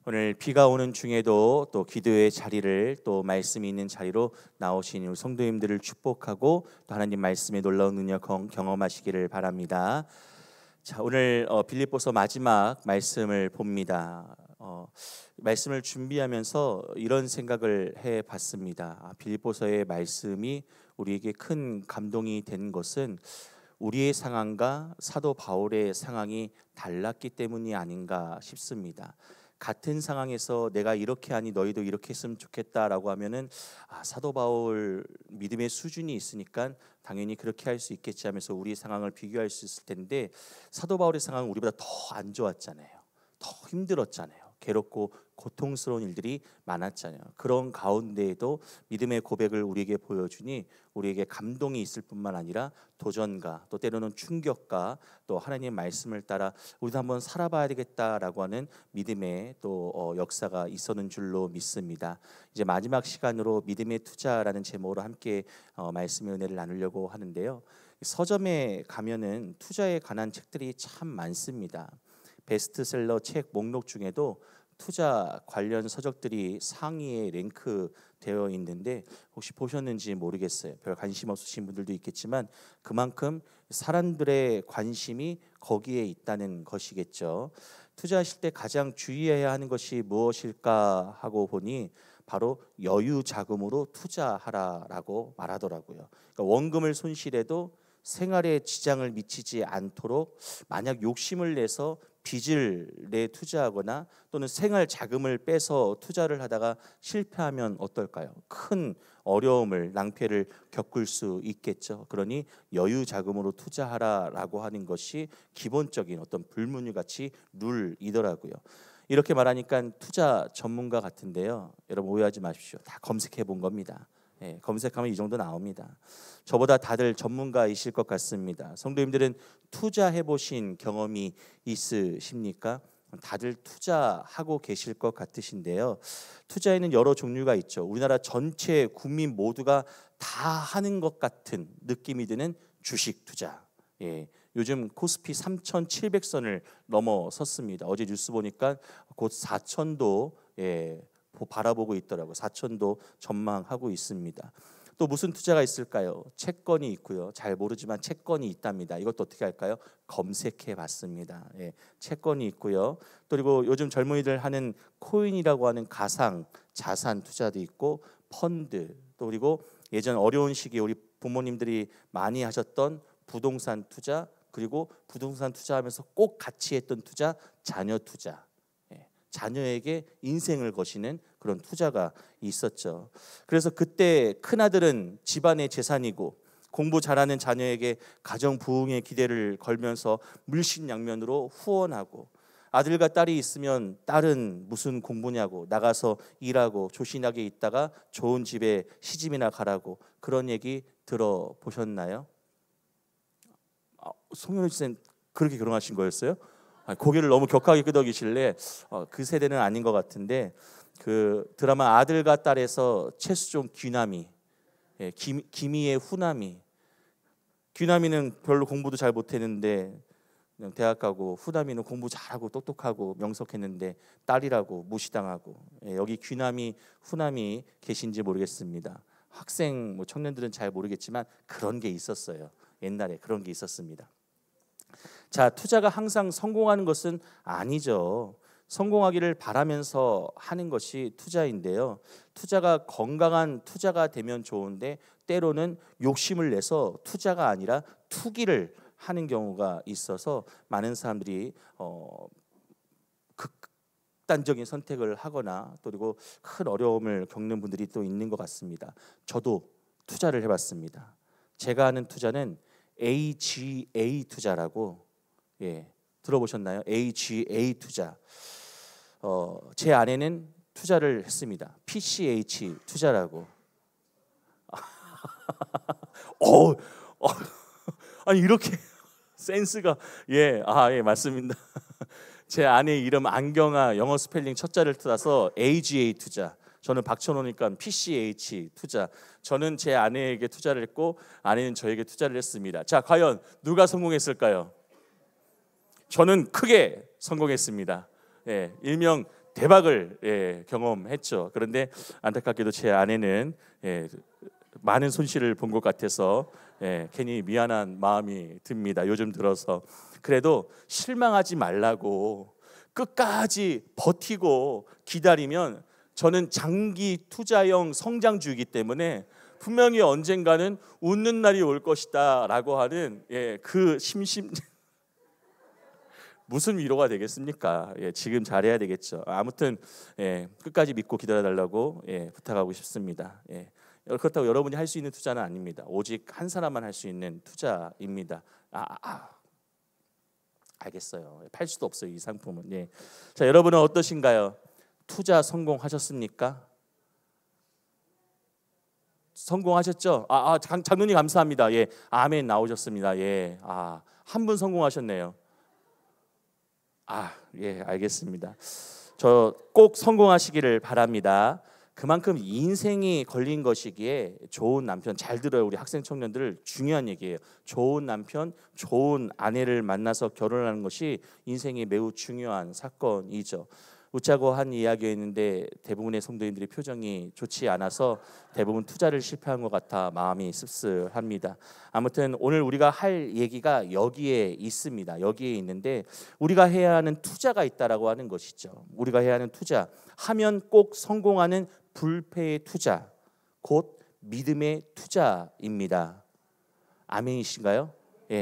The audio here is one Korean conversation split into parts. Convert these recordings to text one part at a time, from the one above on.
오늘 비가 오는 중에도 또 기도의 자리를 또 말씀이 있는 자리로 나오신 우리 성도님들을 축복하고 또 하나님 말씀의 놀라운 능력 경험하시기를 바랍니다. 자, 오늘 빌립보서 마지막 말씀을 봅니다. 말씀을 준비하면서 이런 생각을 해봤습니다. 빌립보서의 말씀이 우리에게 큰 감동이 된 것은 우리의 상황과 사도 바울의 상황이 달랐기 때문이 아닌가 싶습니다. 같은 상황에서 내가 이렇게 하니 너희도 이렇게 했으면 좋겠다라고 하면은 사도 바울 믿음의 수준이 있으니까 당연히 그렇게 할 수 있겠지 하면서 우리의 상황을 비교할 수 있을 텐데, 사도 바울의 상황은 우리보다 더 안 좋았잖아요. 더 힘들었잖아요. 괴롭고 고통스러운 일들이 많았잖아요. 그런 가운데에도 믿음의 고백을 우리에게 보여주니 우리에게 감동이 있을 뿐만 아니라 도전과 또 때로는 충격과 또 하나님의 말씀을 따라 우리도 한번 살아봐야 되겠다라고 하는 믿음의 또 역사가 있었는 줄로 믿습니다. 이제 마지막 시간으로 믿음의 투자라는 제목으로 함께 말씀의 은혜를 나누려고 하는데요. 서점에 가면은 투자에 관한 책들이 참 많습니다. 베스트셀러 책 목록 중에도 투자 관련 서적들이 상위에 랭크되어 있는데 혹시 보셨는지 모르겠어요. 별 관심 없으신 분들도 있겠지만 그만큼 사람들의 관심이 거기에 있다는 것이겠죠. 투자하실 때 가장 주의해야 하는 것이 무엇일까 하고 보니 바로 여유 자금으로 투자하라라고 말하더라고요. 그러니까 원금을 손실해도 생활에 지장을 미치지 않도록, 만약 욕심을 내서 빚을 내 투자하거나 또는 생활 자금을 빼서 투자를 하다가 실패하면 어떨까요? 큰 어려움을, 낭패를 겪을 수 있겠죠. 그러니 여유 자금으로 투자하라라고 하는 것이 기본적인 어떤 불문율같이 룰이더라고요. 이렇게 말하니까 투자 전문가 같은데요. 여러분 오해하지 마십시오. 다 검색해 본 겁니다. 검색하면 이 정도 나옵니다. 저보다 다들 전문가이실 것 같습니다. 성도님들은 투자해 보신 경험이 있으십니까? 다들 투자하고 계실 것 같으신데요. 투자에는 여러 종류가 있죠. 우리나라 전체 국민 모두가 다 하는 것 같은 느낌이 드는 주식 투자. 요즘 코스피 3,700선을 넘어섰습니다. 어제 뉴스 보니까 곧 4,000도 바라보고 있더라고요. 4,000도 전망하고 있습니다. 또 무슨 투자가 있을까요? 채권이 있고요. 잘 모르지만 채권이 있답니다. 이것도 어떻게 할까요? 검색해 봤습니다. 채권이 있고요. 또 그리고 요즘 젊은이들 하는 코인이라고 하는 가상 자산 투자도 있고, 펀드, 또 그리고 예전 어려운 시기에 우리 부모님들이 많이 하셨던 부동산 투자, 그리고 부동산 투자하면서 꼭 같이 했던 투자, 자녀 투자. 자녀에게 인생을 거시는 그런 투자가 있었죠. 그래서 그때 큰아들은 집안의 재산이고 공부 잘하는 자녀에게 가정 부흥의 기대를 걸면서 물신양면으로 후원하고, 아들과 딸이 있으면 딸은 무슨 공부냐고 나가서 일하고 조신하게 있다가 좋은 집에 시집이나 가라고, 그런 얘기 들어보셨나요? 송현우 쌤 그렇게 결혼하신 거였어요? 고개를 너무 격하게 끄덕이실래? 그 세대는 아닌 것 같은데, 그 드라마 아들과 딸에서 최수종 귀남이, 김희의 후남이, 귀남이는 별로 공부도 잘 못했는데 그냥 대학 가고, 후남이는 공부 잘하고 똑똑하고 명석했는데 딸이라고 무시당하고. 여기 귀남이 후남이 계신지 모르겠습니다. 학생 청년들은 잘 모르겠지만 그런 게 있었어요. 옛날에 그런 게 있었습니다. 자, 투자가 항상 성공하는 것은 아니죠. 성공하기를 바라면서 하는 것이 투자인데요. 투자가 건강한 투자가 되면 좋은데 때로는 욕심을 내서 투자가 아니라 투기를 하는 경우가 있어서 많은 사람들이 극단적인 선택을 하거나 또 그리고 큰 어려움을 겪는 분들이 또 있는 것 같습니다. 저도 투자를 해봤습니다. 제가 하는 투자는 AGA 투자라고, 들어보셨나요? AGA 투자. 제 아내는 투자를 했습니다. PCH 투자라고. 아니 이렇게 센스가 맞습니다. 제 아내 이름 안경아, 영어 스펠링 첫 자를 따서 AGA 투자. 저는 박천호니까 PCH 투자. 저는 제 아내에게 투자를 했고 아내는 저에게 투자를 했습니다. 자, 과연 누가 성공했을까요? 저는 크게 성공했습니다. 일명 대박을 경험했죠. 그런데 안타깝게도 제 아내는 많은 손실을 본 것 같아서 괜히 미안한 마음이 듭니다. 요즘 들어서. 그래도 실망하지 말라고 끝까지 버티고 기다리면, 저는 장기 투자형 성장주이기 때문에 분명히 언젠가는 웃는 날이 올 것이다 라고 하는 그 무슨 위로가 되겠습니까? 지금 잘해야 되겠죠. 아무튼 끝까지 믿고 기다려달라고 부탁하고 싶습니다. 그렇다고 여러분이 할 수 있는 투자는 아닙니다. 오직 한 사람만 할 수 있는 투자입니다. 알겠어요. 팔 수도 없어요, 이 상품은. 자, 여러분은 어떠신가요? 투자 성공하셨습니까? 성공하셨죠? 장로님 감사합니다. 아멘 나오셨습니다. 한 분 성공하셨네요. 알겠습니다. 저 꼭 성공하시기를 바랍니다. 그만큼 인생이 걸린 것이기에 좋은 남편, 잘 들어요 우리 학생 청년들, 중요한 얘기예요. 좋은 남편, 좋은 아내를 만나서 결혼하는 것이 인생이 매우 중요한 사건이죠. 웃자고 한 이야기였는데 대부분의 성도님들이 표정이 좋지 않아서 대부분 투자를 실패한 것 같아 마음이 씁쓸합니다. 아무튼 오늘 우리가 할 얘기가 여기에 있습니다. 여기에 있는데 우리가 해야 하는 투자가 있다라고 하는 것이죠. 우리가 해야 하는 투자, 하면 꼭 성공하는 불패의 투자, 곧 믿음의 투자입니다. 아멘이신가요?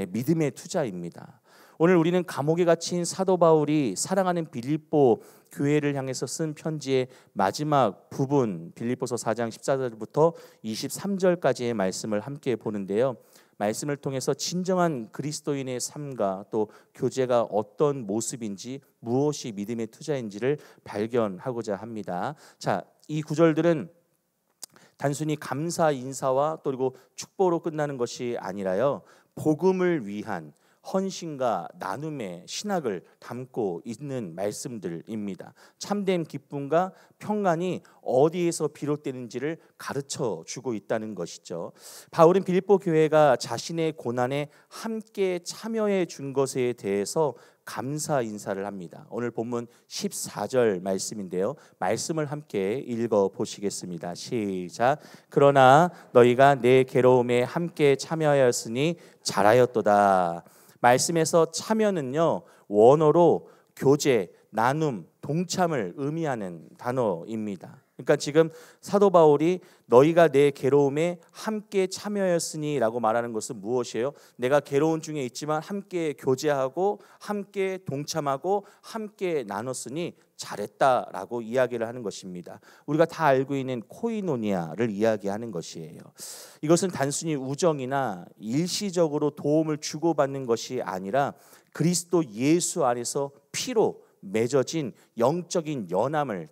믿음의 투자입니다. 오늘 우리는 감옥에 갇힌 사도 바울이 사랑하는 빌립보 교회를 향해서 쓴 편지의 마지막 부분, 빌립보서 4장 14절부터 23절까지의 말씀을 함께 보는데요. 말씀을 통해서 진정한 그리스도인의 삶과 또 교제가 어떤 모습인지, 무엇이 믿음의 투자인지를 발견하고자 합니다. 자, 이 구절들은 단순히 감사 인사와 또 그리고 축복으로 끝나는 것이 아니라요, 복음을 위한 헌신과 나눔의 신학을 담고 있는 말씀들입니다. 참된 기쁨과 평안이 어디에서 비롯되는지를 가르쳐 주고 있다는 것이죠. 바울은 빌립보 교회가 자신의 고난에 함께 참여해 준 것에 대해서 감사 인사를 합니다. 오늘 본문 14절 말씀인데요. 말씀을 함께 읽어 보시겠습니다. 시작. 그러나 너희가 내 괴로움에 함께 참여하였으니 잘하였도다. 말씀에서 참여는요, 원어로 교제, 나눔, 동참을 의미하는 단어입니다. 그러니까 지금 사도 바울이 너희가 내 괴로움에 함께 참여하였으니 라고 말하는 것은 무엇이에요? 내가 괴로운 중에 있지만 함께 교제하고 함께 동참하고 함께 나눴으니 잘했다라고 이야기를 하는 것입니다. 우리가 다 알고 있는 코이노니아를 이야기하는 것이에요. 이것은 단순히 우정이나 일시적으로 도움을 주고받는 것이 아니라 그리스도 예수 안에서 피로 맺어진 영적인 연합을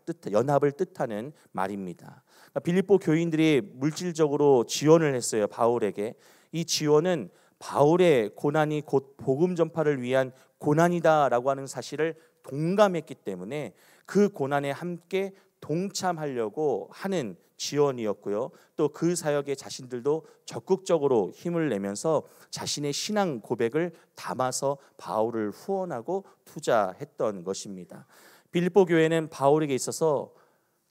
뜻하는 말입니다. 빌립보 교인들이 물질적으로 지원을 했어요, 바울에게. 이 지원은 바울의 고난이 곧 복음 전파를 위한 고난이다라고 하는 사실을 동감했기 때문에 그 고난에 함께 동참하려고 하는 지원이었고요. 또 그 사역에 자신들도 적극적으로 힘을 내면서 자신의 신앙 고백을 담아서 바울을 후원하고 투자했던 것입니다. 빌립보 교회는 바울에게 있어서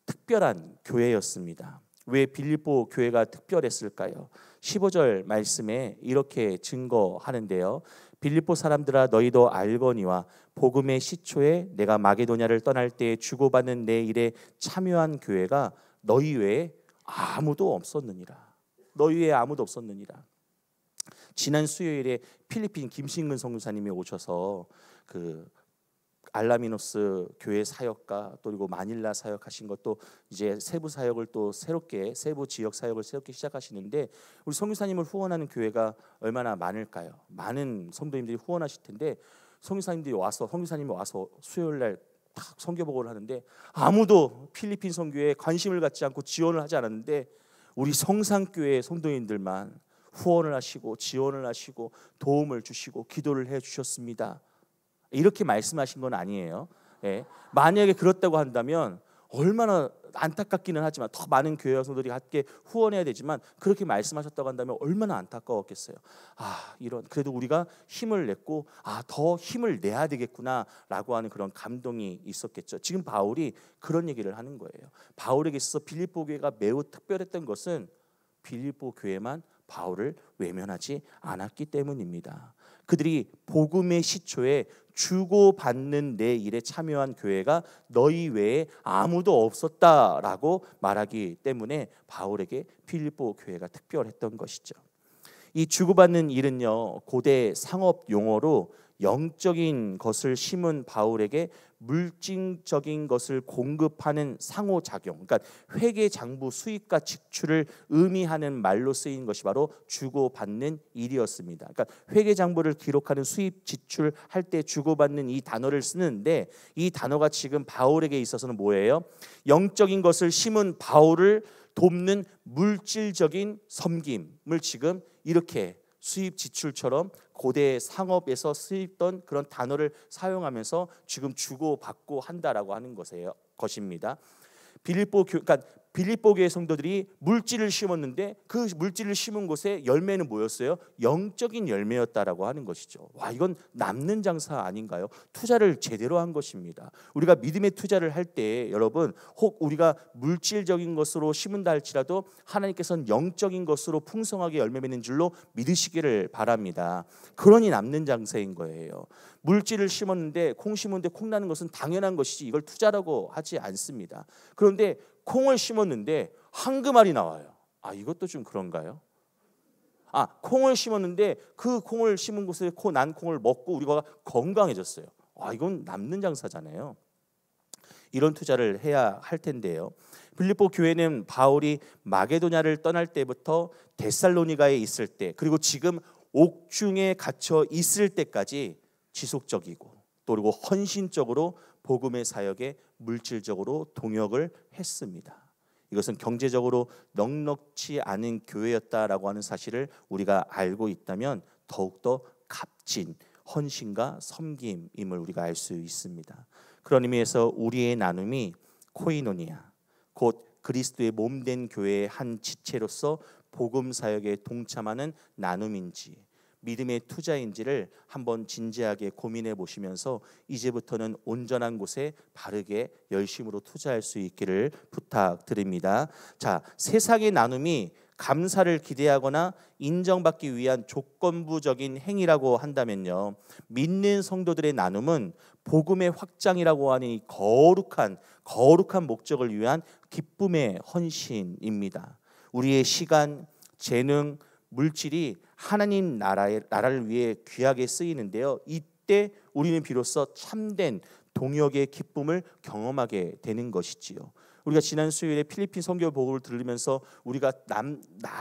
특별한 교회였습니다. 왜 빌립보 교회가 특별했을까요? 15절 말씀에 이렇게 증거하는데요. 빌립보 사람들아 너희도 알거니와 복음의 시초에 내가 마게도냐를 떠날 때 주고받는 내 일에 참여한 교회가 너희 외에 아무도 없었느니라. 너희 외에 아무도 없었느니라. 지난 수요일에 필리핀 김신근 선교사님이 오셔서 그 알라미노스 교회 사역과 또 그리고 마닐라 사역하신 것도 이제 세부 사역을 또 새롭게 세부 지역 사역을 새롭게 시작하시는데 우리 선교사님을 후원하는 교회가 얼마나 많을까요? 많은 성도님들이 후원하실 텐데 선교사님이 와서 수요일 날 딱 선교 보고를 하는데 아무도 필리핀 선교에 관심을 갖지 않고 지원을 하지 않았는데 우리 성산교회 성도님들만 후원을 하시고 지원을 하시고 도움을 주시고 기도를 해 주셨습니다. 이렇게 말씀하신 건 아니에요. 만약에 그렇다고 한다면 얼마나 안타깝기는 하지만 더 많은 교회 성도들이 함께 후원해야 되지만 그렇게 말씀하셨다고 한다면 얼마나 안타까웠겠어요. 이런 그래도 우리가 힘을 냈고 더 힘을 내야 되겠구나라고 하는 그런 감동이 있었겠죠. 지금 바울이 그런 얘기를 하는 거예요. 바울에게 있어서 빌립보 교회가 매우 특별했던 것은 빌립보 교회만 바울을 외면하지 않았기 때문입니다. 그들이 복음의 시초에 주고받는 내 일에 참여한 교회가 너희 외에 아무도 없었다라고 말하기 때문에 바울에게 빌립보 교회가 특별했던 것이죠. 이 주고받는 일은요, 고대 상업 용어로 영적인 것을 심은 바울에게 물질적인 것을 공급하는 상호작용, 그러니까 회계장부 수입과 지출을 의미하는 말로 쓰인 것이 바로 주고받는 일이었습니다. 그러니까 회계장부를 기록하는 수입 지출할 때 주고받는 이 단어를 쓰는데, 이 단어가 지금 바울에게 있어서는 뭐예요? 영적인 것을 심은 바울을 돕는 물질적인 섬김을 지금 이렇게 수입 지출처럼 고대 상업에서 쓰였던 그런 단어를 사용하면서 지금 주고받고 한다라고 하는 것입니다. 그러니까 빌립보 교회 성도들이 물질을 심었는데 그 물질을 심은 곳에 열매는 뭐였어요? 영적인 열매였다라고 하는 것이죠. 이건 남는 장사 아닌가요? 투자를 제대로 한 것입니다. 우리가 믿음의 투자를 할 때 여러분, 혹 우리가 물질적인 것으로 심은다 할지라도 하나님께서는 영적인 것으로 풍성하게 열매 맺는 줄로 믿으시기를 바랍니다. 그러니 남는 장사인 거예요. 물질을 심었는데 콩 심었는데 콩 나는 것은 당연한 것이지 이걸 투자라고 하지 않습니다. 그런데 콩을 심었는데 황금알이 나와요. 이것도 좀 그런가요? 콩을 심었는데 그 콩을 심은 곳에 난 콩을 먹고 우리가 건강해졌어요. 이건 남는 장사잖아요. 이런 투자를 해야 할 텐데요. 빌립보 교회는 바울이 마게도냐를 떠날 때부터 데살로니가에 있을 때, 그리고 지금 옥중에 갇혀 있을 때까지 지속적이고 또 그리고 헌신적으로 복음의 사역에 물질적으로 동역을 했습니다. 이것은 경제적으로 넉넉지 않은 교회였다라고 하는 사실을 우리가 알고 있다면 더욱더 값진 헌신과 섬김임을 우리가 알 수 있습니다. 그런 의미에서 우리의 나눔이 코이노니아, 곧 그리스도의 몸된 교회의 한 지체로서 복음 사역에 동참하는 나눔인지 믿음의 투자인지를 한번 진지하게 고민해 보시면서 이제부터는 온전한 곳에 바르게 열심으로 투자할 수 있기를 부탁드립니다. 자, 세상의 나눔이 감사를 기대하거나 인정받기 위한 조건부적인 행위라고 한다면요, 믿는 성도들의 나눔은 복음의 확장이라고 하는 이 거룩한 목적을 위한 기쁨의 헌신입니다. 우리의 시간, 재능, 물질이 하나님 나라를 위해 귀하게 쓰이는데요, 이때 우리는 비로소 참된 동역의 기쁨을 경험하게 되는 것이지요. 우리가 지난 수요일에 필리핀 선교 보고를 들으면서 우리가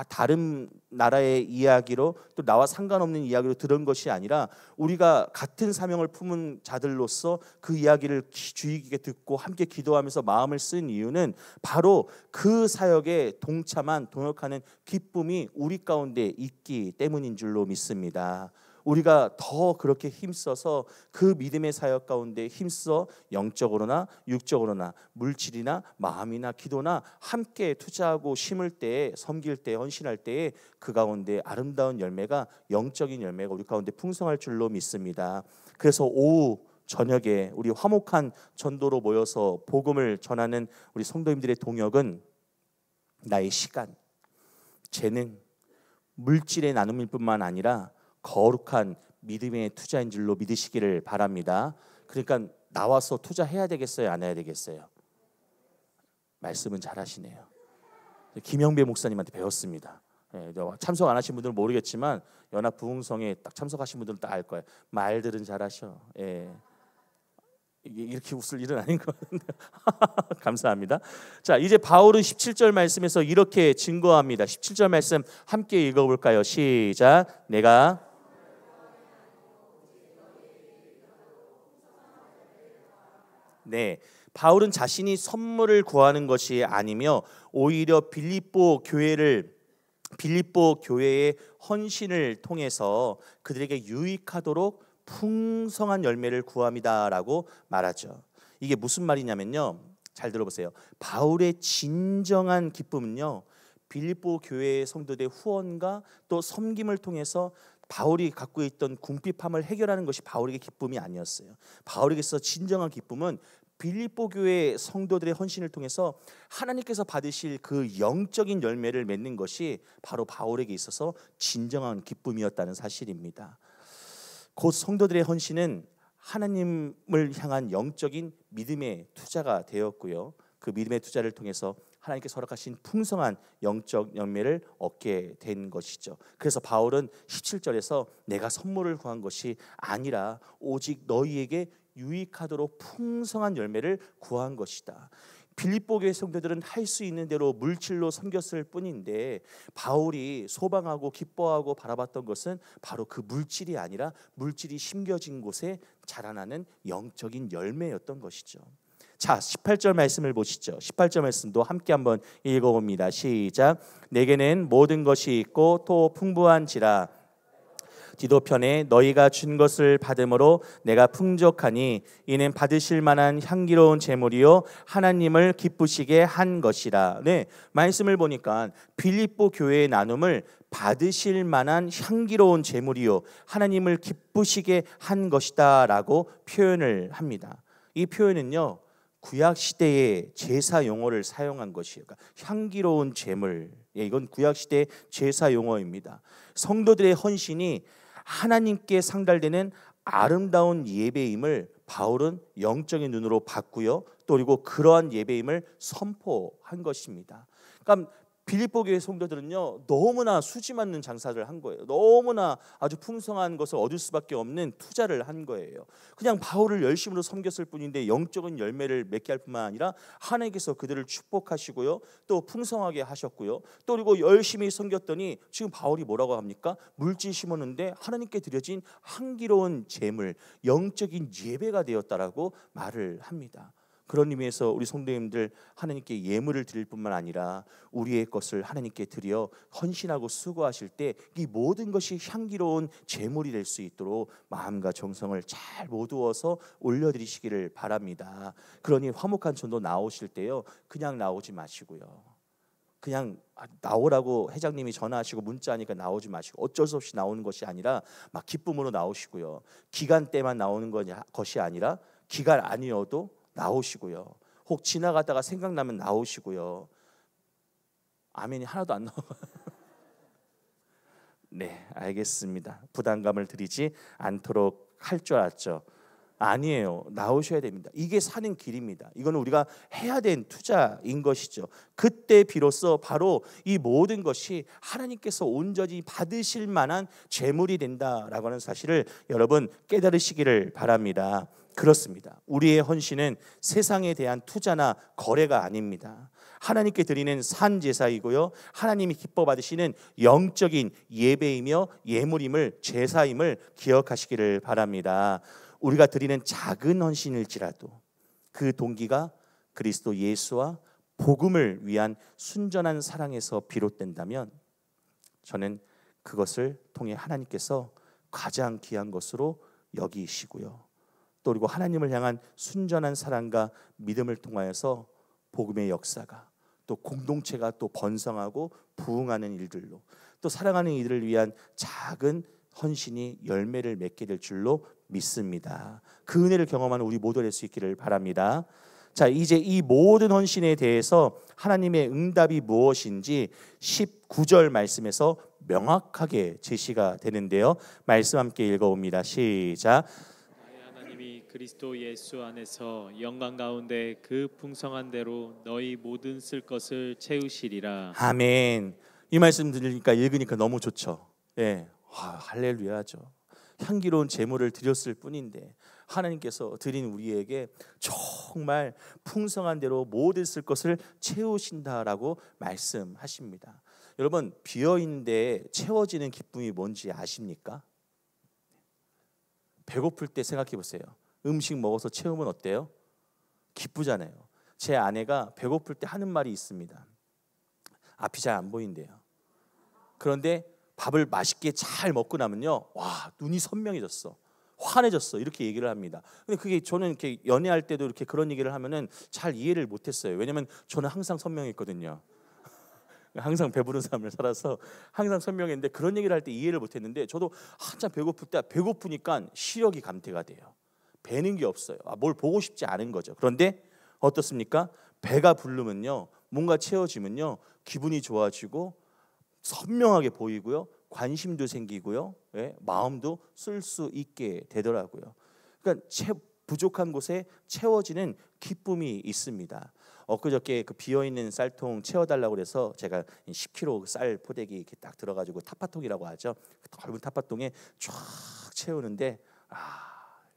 다른 나라의 이야기로 또 나와 상관없는 이야기로 들은 것이 아니라 우리가 같은 사명을 품은 자들로서 그 이야기를 주의 깊게 듣고 함께 기도하면서 마음을 쓴 이유는 바로 그 사역에 동역하는 기쁨이 우리 가운데 있기 때문인 줄로 믿습니다. 우리가 더 그렇게 힘써서 그 믿음의 사역 가운데 힘써 영적으로나 육적으로나 물질이나 마음이나 기도나 함께 투자하고 심을 때에, 섬길 때, 헌신할 때에 그 가운데 아름다운 열매가, 영적인 열매가 우리 가운데 풍성할 줄로 믿습니다. 그래서 오후 저녁에 우리 화목한 전도로 모여서 복음을 전하는 우리 성도님들의 동역은 나의 시간, 재능, 물질의 나눔일 뿐만 아니라 거룩한 믿음의 투자인 줄로 믿으시기를 바랍니다. 그러니까 나와서 투자해야 되겠어요? 안 해야 되겠어요? 말씀은 잘하시네요. 김영배 목사님한테 배웠습니다. 참석 안 하신 분들은 모르겠지만 연합 부흥성에 딱 참석하신 분들은 딱 알 거예요. 말들은 잘하셔. 이렇게 웃을 일은 아닌 것 같은데 감사합니다. 자, 이제 바울은 17절 말씀에서 이렇게 증거합니다. 17절 말씀 함께 읽어볼까요? 시작. 내가 바울은 자신이 선물을 구하는 것이 아니며 오히려 빌립보 교회의 헌신을 통해서 그들에게 유익하도록 풍성한 열매를 구합니다라고 말하죠. 이게 무슨 말이냐면요, 잘 들어보세요. 바울의 진정한 기쁨은요, 빌립보 교회의 성도들의 후원과 또 섬김을 통해서 바울이 갖고 있던 궁핍함을 해결하는 것이 바울에게 기쁨이 아니었어요. 바울에게서 진정한 기쁨은 빌립보 교회 성도들의 헌신을 통해서 하나님께서 받으실 그 영적인 열매를 맺는 것이 바로 바울에게 있어서 진정한 기쁨이었다는 사실입니다. 곧 성도들의 헌신은 하나님을 향한 영적인 믿음의 투자가 되었고요. 그 믿음의 투자를 통해서 하나님께서 허락하신 풍성한 영적 열매를 얻게 된 것이죠. 그래서 바울은 17절에서 내가 선물을 구한 것이 아니라 오직 너희에게 유익하도록 풍성한 열매를 구한 것이다. 빌립보 교회 성도들은 할 수 있는 대로 물질로 섬겼을 뿐인데 바울이 소망하고 기뻐하고 바라봤던 것은 바로 그 물질이 아니라 물질이 심겨진 곳에 자라나는 영적인 열매였던 것이죠. 자, 18절 말씀을 보시죠. 18절 말씀도 함께 한번 읽어봅니다. 시작. 내게는 모든 것이 있고 또 풍부한지라 디도편에 너희가 준 것을 받음으로 내가 풍족하니 이는 받으실 만한 향기로운 제물이요 하나님을 기쁘시게 한 것이라. 네, 말씀을 보니까 빌립보 교회의 나눔을 받으실 만한 향기로운 제물이요 하나님을 기쁘시게 한 것이다 라고 표현을 합니다. 이 표현은요, 구약 시대의 제사 용어를 사용한 것이에요. 그러니까 향기로운 제물, 이건 구약 시대의 제사 용어입니다. 성도들의 헌신이 하나님께 상달되는 아름다운 예배임을 바울은 영적인 눈으로 봤고요. 또 그리고 그러한 예배임을 선포한 것입니다. 그러니까 빌립보 교회 성도들은요, 너무나 수지 맞는 장사를 한 거예요. 너무나 아주 풍성한 것을 얻을 수밖에 없는 투자를 한 거예요. 그냥 바울을 열심으로 섬겼을 뿐인데 영적인 열매를 맺게 할 뿐만 아니라 하나님께서 그들을 축복하시고요, 또 풍성하게 하셨고요, 또 그리고 열심히 섬겼더니 지금 바울이 뭐라고 합니까? 물질 심었는데 하나님께 드려진 향기로운 제물, 영적인 예배가 되었다라고 말을 합니다. 그런 의미에서 우리 성도님들 하나님께 예물을 드릴 뿐만 아니라 우리의 것을 하나님께 드려 헌신하고 수고하실 때 이 모든 것이 향기로운 제물이 될 수 있도록 마음과 정성을 잘 모두어서 올려드리시기를 바랍니다. 그러니 화목한 전도 나오실 때요, 그냥 나오지 마시고요, 그냥 나오라고 회장님이 전화하시고 문자하니까 나오지 마시고 어쩔 수 없이 나오는 것이 아니라 막 기쁨으로 나오시고요, 기간 때만 나오는 것이 아니라 기간 아니어도 나오시고요, 혹 지나가다가 생각나면 나오시고요. 아멘이 하나도 안 나와요. 네, 알겠습니다. 부담감을 드리지 않도록 할 줄 알았죠. 아니에요. 나오셔야 됩니다. 이게 사는 길입니다. 이건 우리가 해야 된 투자인 것이죠. 그때 비로소 바로 이 모든 것이 하나님께서 온전히 받으실 만한 재물이 된다라고 하는 사실을 여러분 깨달으시기를 바랍니다. 그렇습니다. 우리의 헌신은 세상에 대한 투자나 거래가 아닙니다. 하나님께 드리는 산 제사이고요, 하나님이 기뻐 받으시는 영적인 예배이며 예물임을, 제사임을 기억하시기를 바랍니다. 우리가 드리는 작은 헌신일지라도 그 동기가 그리스도 예수와 복음을 위한 순전한 사랑에서 비롯된다면 저는 그것을 통해 하나님께서 가장 귀한 것으로 여기시고요, 또 그리고 하나님을 향한 순전한 사랑과 믿음을 통하여서 복음의 역사가, 또 공동체가 또 번성하고 부흥하는 일들로, 또 사랑하는 이들을 위한 작은 헌신이 열매를 맺게 될 줄로 믿습니다. 그 은혜를 경험하는 우리 모두 될 수 있기를 바랍니다. 자, 이제 이 모든 헌신에 대해서 하나님의 응답이 무엇인지 19절 말씀에서 명확하게 제시가 되는데요, 말씀 함께 읽어봅니다. 시작. 하나님이 그리스도 예수 안에서 영광 가운데 그 풍성한 대로 너희 모든 쓸 것을 채우시리라. 아멘. 이 말씀 들으니까 읽으니까 너무 좋죠. 예, 할렐루야죠. 향기로운 제물을 드렸을 뿐인데 하나님께서 드린 우리에게 정말 풍성한 대로 모든 쓸 것을 채우신다라고 말씀하십니다. 여러분, 비어있는데 채워지는 기쁨이 뭔지 아십니까? 배고플 때 생각해 보세요. 음식 먹어서 채우면 어때요? 기쁘잖아요. 제 아내가 배고플 때 하는 말이 있습니다. 앞이 잘 안 보인대요. 그런데 밥을 맛있게 잘 먹고 나면요, 와, 눈이 선명해졌어. 화내졌어. 이렇게 얘기를 합니다. 근데 그게 저는 이렇게 연애할 때도 이렇게 그런 얘기를 하면은 잘 이해를 못했어요. 왜냐면 저는 항상 선명했거든요. 항상 배부른 삶을 살아서 항상 선명했는데 그런 얘기를 할 때 이해를 못했는데 저도 한참 배고플 때 배고프니까 시력이 감퇴가 돼요. 배는 게 없어요. 뭘 보고 싶지 않은 거죠. 그런데 어떻습니까? 배가 부르면요, 뭔가 채워지면요, 기분이 좋아지고 선명하게 보이고요, 관심도 생기고요, 마음도 쓸 수 있게 되더라고요. 그러니까 부족한 곳에 채워지는 기쁨이 있습니다. 엊그저께 그 비어있는 쌀통 채워달라고 그래서 제가 10kg 쌀 포대기 이렇게 딱 들어가지고 타파통이라고 하죠. 넓은 타파통에 쫙 채우는데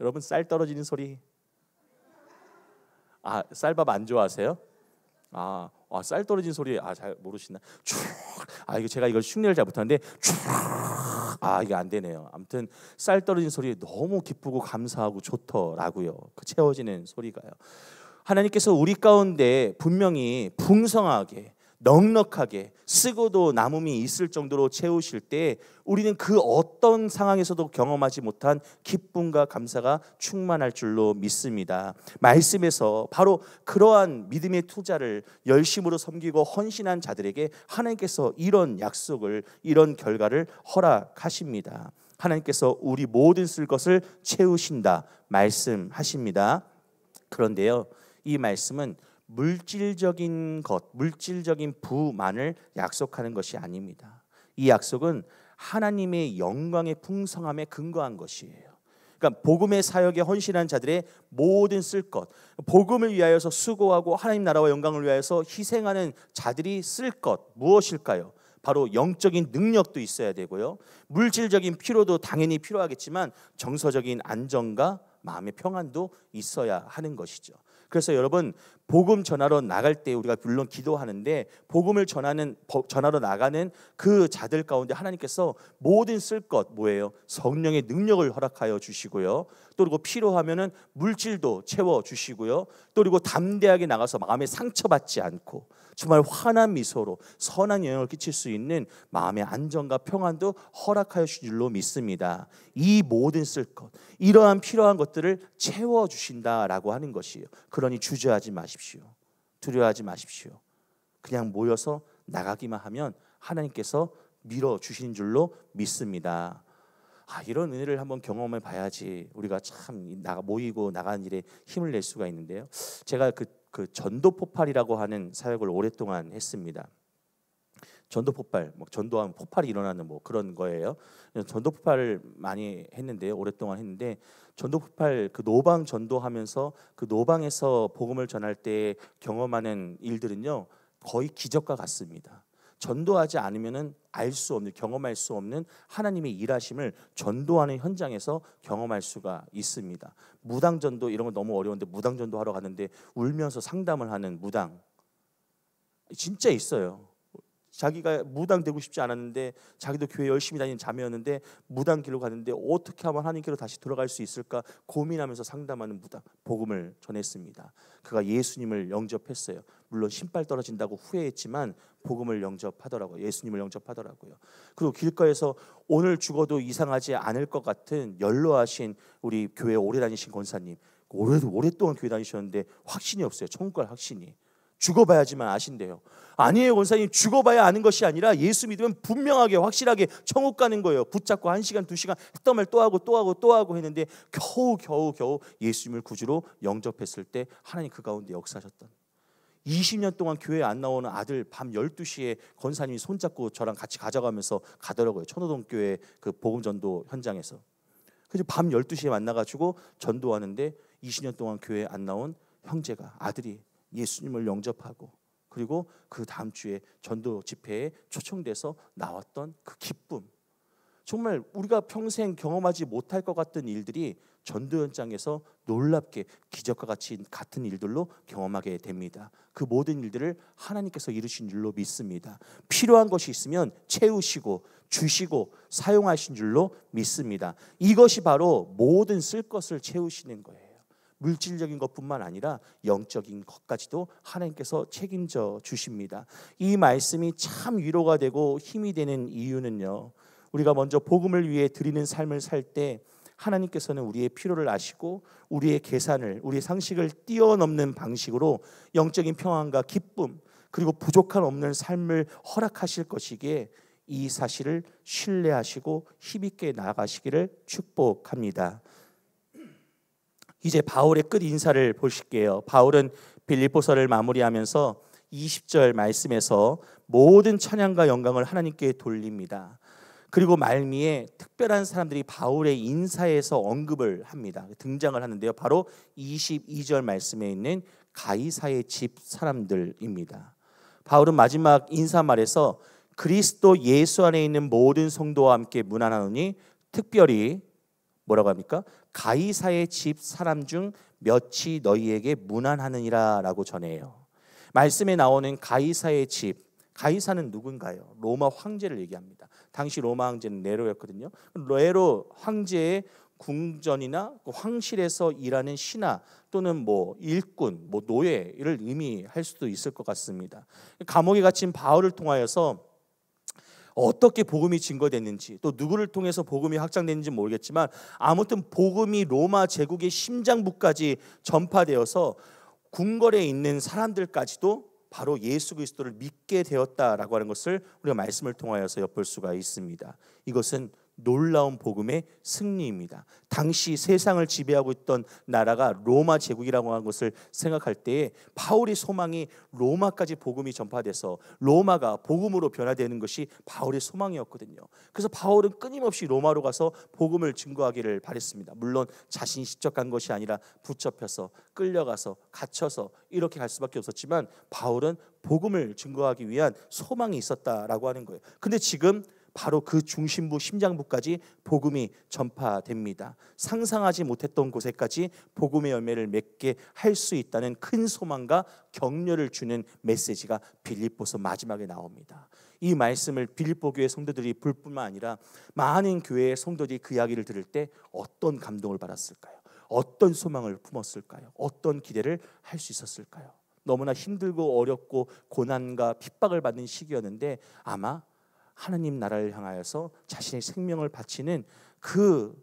여러분 쌀 떨어지는 소리. 쌀밥 안 좋아하세요? 쌀 떨어진 소리 잘 모르시나? 이거 제가 이걸 흉내를 잘 못하는데 이게 안 되네요. 아무튼 쌀 떨어진 소리 너무 기쁘고 감사하고 좋더라고요. 그 채워지는 소리가요. 하나님께서 우리 가운데 분명히 풍성하게 넉넉하게 쓰고도 남음이 있을 정도로 채우실 때 우리는 그 어떤 상황에서도 경험하지 못한 기쁨과 감사가 충만할 줄로 믿습니다. 말씀에서 바로 그러한 믿음의 투자를 열심으로 섬기고 헌신한 자들에게 하나님께서 이런 약속을, 이런 결과를 허락하십니다. 하나님께서 우리 모든 쓸 것을 채우신다 말씀하십니다. 그런데요, 이 말씀은 물질적인 것, 물질적인 부만을 약속하는 것이 아닙니다. 이 약속은 하나님의 영광의 풍성함에 근거한 것이에요. 그러니까 복음의 사역에 헌신한 자들의 모든 쓸 것, 복음을 위하여서 수고하고 하나님 나라와 영광을 위하여서 희생하는 자들이 쓸 것 무엇일까요? 바로 영적인 능력도 있어야 되고요, 물질적인 필요도 당연히 필요하겠지만 정서적인 안정과 마음의 평안도 있어야 하는 것이죠. 그래서 여러분, 복음 전하러 나갈 때 우리가 물론 기도하는데 복음을 전하러 나가는 그 자들 가운데 하나님께서 모든 쓸 것 뭐예요? 성령의 능력을 허락하여 주시고요, 또 그리고 필요하면은 물질도 채워 주시고요, 또 그리고 담대하게 나가서 마음에 상처받지 않고 정말 환한 미소로 선한 영향을 끼칠 수 있는 마음의 안정과 평안도 허락하여 주신 줄로 믿습니다. 이 모든 쓸 것, 이러한 필요한 것들을 채워주신다라고 하는 것이에요. 그러니 주저하지 마십시오. 두려워하지 마십시오. 그냥 모여서 나가기만 하면 하나님께서 밀어주신 줄로 믿습니다. 이런 은혜를 한번 경험해 봐야지 우리가 참 모이고 나가는 일에 힘을 낼 수가 있는데요. 제가 그 전도 폭발이라고 하는 사역을 오랫동안 했습니다. 전도 폭발, 전도하면 폭발이 일어나는 그런 거예요. 전도 폭발을 많이 했는데요, 오랫동안 했는데 전도 폭발, 그 노방 전도하면서 그 노방에서 복음을 전할 때 경험하는 일들은요 거의 기적과 같습니다. 전도하지 않으면은 알 수 없는, 경험할 수 없는 하나님의 일하심을 전도하는 현장에서 경험할 수가 있습니다. 무당 전도 이런 거 너무 어려운데 무당 전도 하러 갔는데 울면서 상담을 하는 무당 진짜 있어요. 자기가 무당 되고 싶지 않았는데 자기도 교회 열심히 다니는 자매였는데 무당 길로 갔는데 어떻게 하면 하나님께로 다시 돌아갈 수 있을까 고민하면서 상담하는 무당, 복음을 전했습니다. 그가 예수님을 영접했어요. 물론 신발 떨어진다고 후회했지만 복음을 영접하더라고요. 예수님을 영접하더라고요. 그리고 길가에서 오늘 죽어도 이상하지 않을 것 같은 연로하신 우리 교회 오래 다니신 권사님, 오랫동안 교회 다니셨는데 확신이 없어요. 천국 갈 확신이. 죽어봐야지만 아신대요. 아니에요 권사님, 죽어봐야 아는 것이 아니라 예수 믿으면 분명하게 확실하게 천국 가는 거예요. 붙잡고 1시간 2시간 했던 말 또 하고 했는데 겨우 예수님을 구주로 영접했을 때 하나님 그 가운데 역사하셨던, 20년 동안 교회에 안 나오는 아들 밤 12시에 권사님이 손잡고 저랑 같이 가져가면서 가더라고요. 천호동 교회 그 복음전도 현장에서. 그래서 밤 12시에 만나가지고 전도하는데 20년 동안 교회에 안 나온 형제가, 아들이 예수님을 영접하고 그리고 그 다음 주에 전도 집회에 초청돼서 나왔던 그 기쁨, 정말 우리가 평생 경험하지 못할 것 같은 일들이 전도 현장에서 놀랍게 기적과 같은 일들로 경험하게 됩니다. 그 모든 일들을 하나님께서 이루신 줄로 믿습니다. 필요한 것이 있으면 채우시고 주시고 사용하신 줄로 믿습니다. 이것이 바로 모든 쓸 것을 채우시는 거예요. 물질적인 것뿐만 아니라 영적인 것까지도 하나님께서 책임져 주십니다. 이 말씀이 참 위로가 되고 힘이 되는 이유는요, 우리가 먼저 복음을 위해 드리는 삶을 살 때 하나님께서는 우리의 필요를 아시고 우리의 계산을, 우리의 상식을 뛰어넘는 방식으로 영적인 평안과 기쁨 그리고 부족함 없는 삶을 허락하실 것이기에 이 사실을 신뢰하시고 힘있게 나아가시기를 축복합니다. 이제 바울의 끝 인사를 보실게요. 바울은 빌립보서를 마무리하면서 20절 말씀에서 모든 찬양과 영광을 하나님께 돌립니다. 그리고 말미에 특별한 사람들이 바울의 인사에서 언급을 합니다. 등장을 하는데요. 바로 22절 말씀에 있는 가이사의 집 사람들입니다. 바울은 마지막 인사말에서 그리스도 예수 안에 있는 모든 성도와 함께 문안하노니 특별히 뭐라고 합니까? 가이사의 집 사람 중 몇이 너희에게 문안하느니라 라고 전해요. 말씀에 나오는 가이사의 집, 가이사는 누군가요? 로마 황제를 얘기합니다. 당시 로마 황제는 네로였거든요. 네로 황제의 궁전이나 황실에서 일하는 신하 또는 일꾼, 노예를 의미할 수도 있을 것 같습니다. 감옥에 갇힌 바울을 통하여서 어떻게 복음이 증거됐는지, 또 누구를 통해서 복음이 확장됐는지 모르겠지만 아무튼 복음이 로마 제국의 심장부까지 전파되어서 궁궐에 있는 사람들까지도 바로 예수 그리스도를 믿게 되었다라고 하는 것을 우리가 말씀을 통하여서 엿볼 수가 있습니다. 이것은 놀라운 복음의 승리입니다. 당시 세상을 지배하고 있던 나라가 로마 제국이라고 하는 것을 생각할 때에 바울의 소망이 로마까지 복음이 전파돼서 로마가 복음으로 변화되는 것이 바울의 소망이었거든요. 그래서 바울은 끊임없이 로마로 가서 복음을 증거하기를 바랬습니다. 물론 자신이 직접 간 것이 아니라 붙잡혀서 끌려가서 갇혀서 이렇게 갈 수밖에 없었지만 바울은 복음을 증거하기 위한 소망이 있었다라고 하는 거예요. 근데 지금 바로 그 중심부 심장부까지 복음이 전파됩니다. 상상하지 못했던 곳에까지 복음의 열매를 맺게 할 수 있다는 큰 소망과 격려를 주는 메시지가 빌립보서 마지막에 나옵니다. 이 말씀을 빌립보 교회 성도들이 볼 뿐만 아니라 많은 교회의 성도들이 그 이야기를 들을 때 어떤 감동을 받았을까요? 어떤 소망을 품었을까요? 어떤 기대를 할 수 있었을까요? 너무나 힘들고 어렵고 고난과 핍박을 받는 시기였는데 아마 하나님 나라를 향하여서 자신의 생명을 바치는 그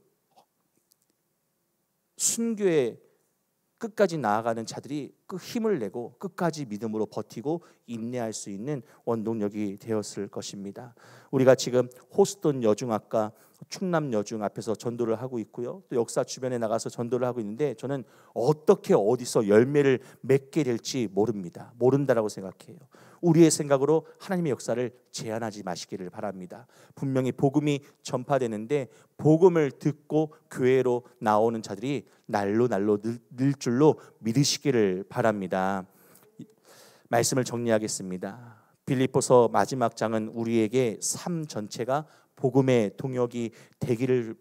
순교의 끝까지 나아가는 자들이 그 힘을 내고 끝까지 믿음으로 버티고 인내할 수 있는 원동력이 되었을 것입니다. 우리가 지금 호스돈 여중학과 충남 여중 앞에서 전도를 하고 있고요. 또 역사 주변에 나가서 전도를 하고 있는데 저는 어떻게 어디서 열매를 맺게 될지 모릅니다. 모른다라고 생각해요. 우리의 생각으로 하나님의 역사를 제한하지 마시기를 바랍니다. 분명히 복음이 전파되는데 복음을 듣고 교회로 나오는 자들이 날로 늘 줄로 믿으시기를 바랍니다. 말씀을 정리하겠습니다. 빌립보서 마지막 장은 우리에게 삶 전체가 복음의 동역이 되기를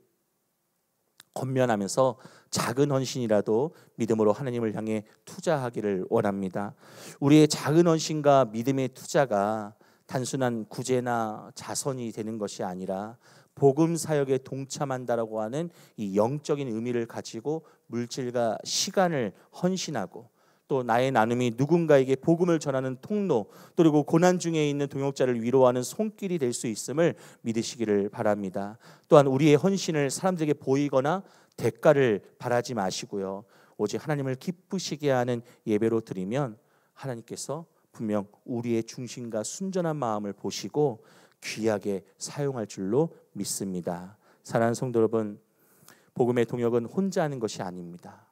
권면하면서 작은 헌신이라도 믿음으로 하나님을 향해 투자하기를 원합니다. 우리의 작은 헌신과 믿음의 투자가 단순한 구제나 자선이 되는 것이 아니라 복음 사역에 동참한다라고 하는 이 영적인 의미를 가지고 물질과 시간을 헌신하고 또 나의 나눔이 누군가에게 복음을 전하는 통로 그리고 고난 중에 있는 동역자를 위로하는 손길이 될 수 있음을 믿으시기를 바랍니다. 또한 우리의 헌신을 사람들에게 보이거나 대가를 바라지 마시고요. 오직 하나님을 기쁘시게 하는 예배로 드리면 하나님께서 분명 우리의 중심과 순전한 마음을 보시고 귀하게 사용할 줄로 믿습니다. 사랑하는 성도 여러분, 복음의 동역은 혼자 하는 것이 아닙니다.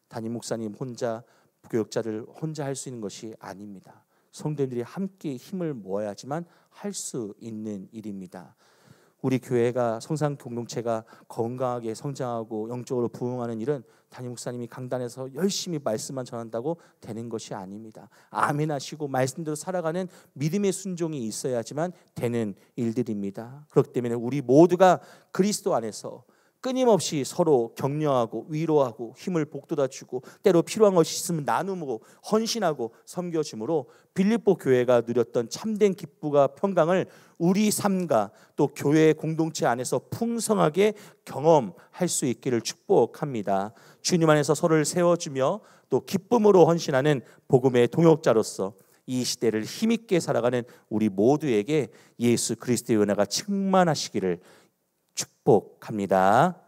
담임 목사님 혼자, 교역자들 혼자 할 수 있는 것이 아닙니다. 성도들이 함께 힘을 모아야지만 할 수 있는 일입니다. 우리 교회가 성상 공동체가 건강하게 성장하고 영적으로 부흥하는 일은 담임 목사님이 강단에서 열심히 말씀만 전한다고 되는 것이 아닙니다. 아멘 하시고 말씀대로 살아가는 믿음의 순종이 있어야지만 되는 일들입니다. 그렇기 때문에 우리 모두가 그리스도 안에서 끊임없이 서로 격려하고 위로하고 힘을 북돋아주고 때로 필요한 것이 있으면 나누고 헌신하고 섬겨줌으로 빌립보 교회가 누렸던 참된 기쁨과 평강을 우리 삶과 또 교회 공동체 안에서 풍성하게 경험할 수 있기를 축복합니다. 주님 안에서 서로를 세워주며 또 기쁨으로 헌신하는 복음의 동역자로서 이 시대를 힘있게 살아가는 우리 모두에게 예수 그리스도의 은혜가 충만하시기를 축복합니다.